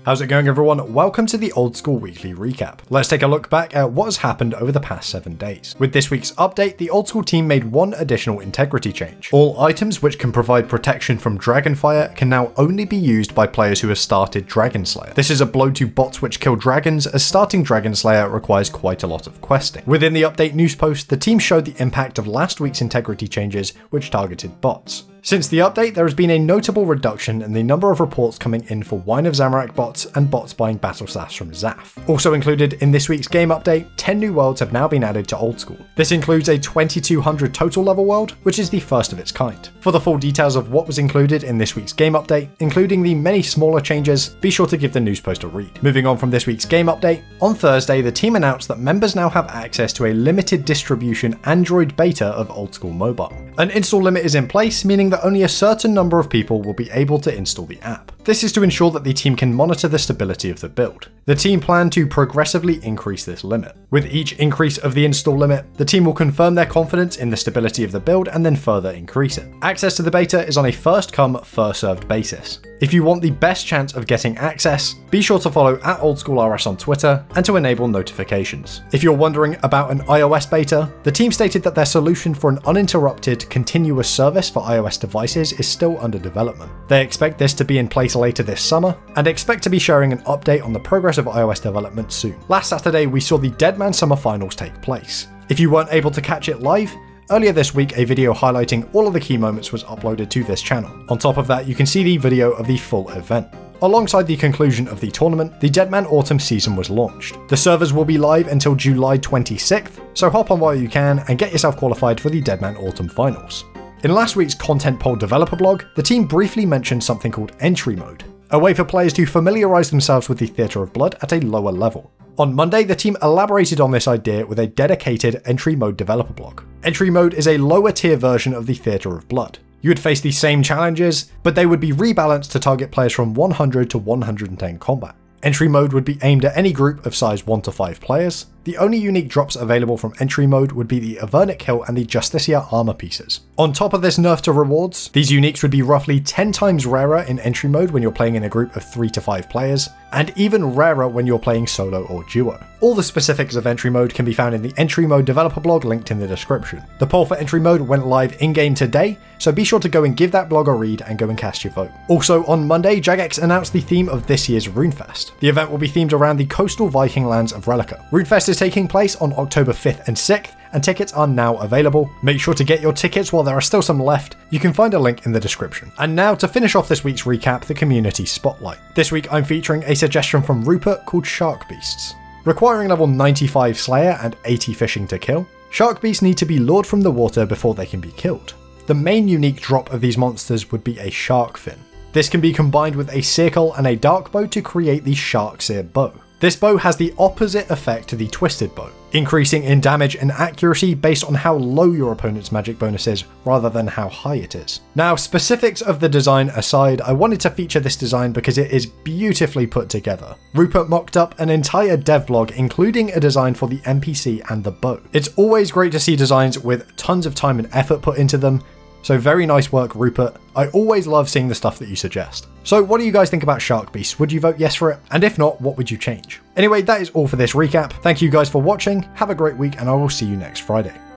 How's it going, everyone? Welcome to the Old School Weekly Recap. Let's take a look back at what has happened over the past 7 days. With this week's update, the Old School team made one additional integrity change. All items which can provide protection from Dragonfire can now only be used by players who have started Dragonslayer. This is a blow to bots which kill dragons, as starting Dragonslayer requires quite a lot of questing. Within the update news post, the team showed the impact of last week's integrity changes which targeted bots. Since the update, there has been a notable reduction in the number of reports coming in for Wine of Zamorak bots and bots buying battle staffs from Zaf. Also included in this week's game update, 10 new worlds have now been added to Old School. This includes a 2200 total level world, which is the first of its kind. For the full details of what was included in this week's game update, including the many smaller changes, be sure to give the news post a read. Moving on from this week's game update, on Thursday, the team announced that members now have access to a limited distribution Android beta of Old School Mobile. An install limit is in place, meaning that only a certain number of people will be able to install the app. This is to ensure that the team can monitor the stability of the build. The team plan to progressively increase this limit. With each increase of the install limit, the team will confirm their confidence in the stability of the build and then further increase it. Access to the beta is on a first come, first served basis. If you want the best chance of getting access, be sure to follow @OldSchoolRS on Twitter and to enable notifications. If you're wondering about an iOS beta, the team stated that their solution for an uninterrupted, continuous service for iOS devices is still under development. They expect this to be in place later this summer, and expect to be sharing an update on the progress of iOS development soon. Last Saturday, we saw the Deadman Summer Finals take place. If you weren't able to catch it live, earlier this week, a video highlighting all of the key moments was uploaded to this channel. On top of that, you can see the video of the full event. Alongside the conclusion of the tournament, the Deadman Autumn season was launched. The servers will be live until July 26th, so hop on while you can and get yourself qualified for the Deadman Autumn Finals. In last week's content poll developer blog, the team briefly mentioned something called entry mode, a way for players to familiarise themselves with the Theatre of Blood at a lower level. On Monday, the team elaborated on this idea with a dedicated entry mode developer blog. Entry mode is a lower tier version of the Theatre of Blood. You would face the same challenges, but they would be rebalanced to target players from 100 to 110 combat. Entry mode would be aimed at any group of size 1 to 5 players. The only unique drops available from entry mode would be the Avernic Hill and the Justicia armor pieces. On top of this nerf to rewards, these uniques would be roughly 10 times rarer in entry mode when you're playing in a group of 3 to 5 players, and even rarer when you're playing solo or duo. All the specifics of entry mode can be found in the entry mode developer blog linked in the description. The poll for entry mode went live in-game today, so be sure to go and give that blog a read and go and cast your vote. Also on Monday, Jagex announced the theme of this year's RuneFest. The event will be themed around the coastal Viking lands of Relica. RuneFest is taking place on October 5th and 6th, and tickets are now available. Make sure to get your tickets while there are still some left. You can find a link in the description. And now to finish off this week's recap, the community spotlight. This week I'm featuring a suggestion from Rururupert called SharkBeasts. Requiring level 95 Slayer and 80 Fishing to kill, SharkBeasts need to be lured from the water before they can be killed. The main unique drop of these monsters would be a shark fin. This can be combined with a circle and a dark bow to create the Sharkseer bow. This bow has the opposite effect to the Twisted Bow, increasing in damage and accuracy based on how low your opponent's magic bonus is rather than how high it is. Now, specifics of the design aside, I wanted to feature this design because it is beautifully put together. Rupert mocked up an entire dev blog including a design for the NPC and the bow. It's always great to see designs with tons of time and effort put into them, so very nice work, Rupert. I always love seeing the stuff that you suggest. So what do you guys think about SharkBeast? Would you vote yes for it? And if not, what would you change? Anyway, that is all for this recap. Thank you guys for watching, have a great week, and I will see you next Friday.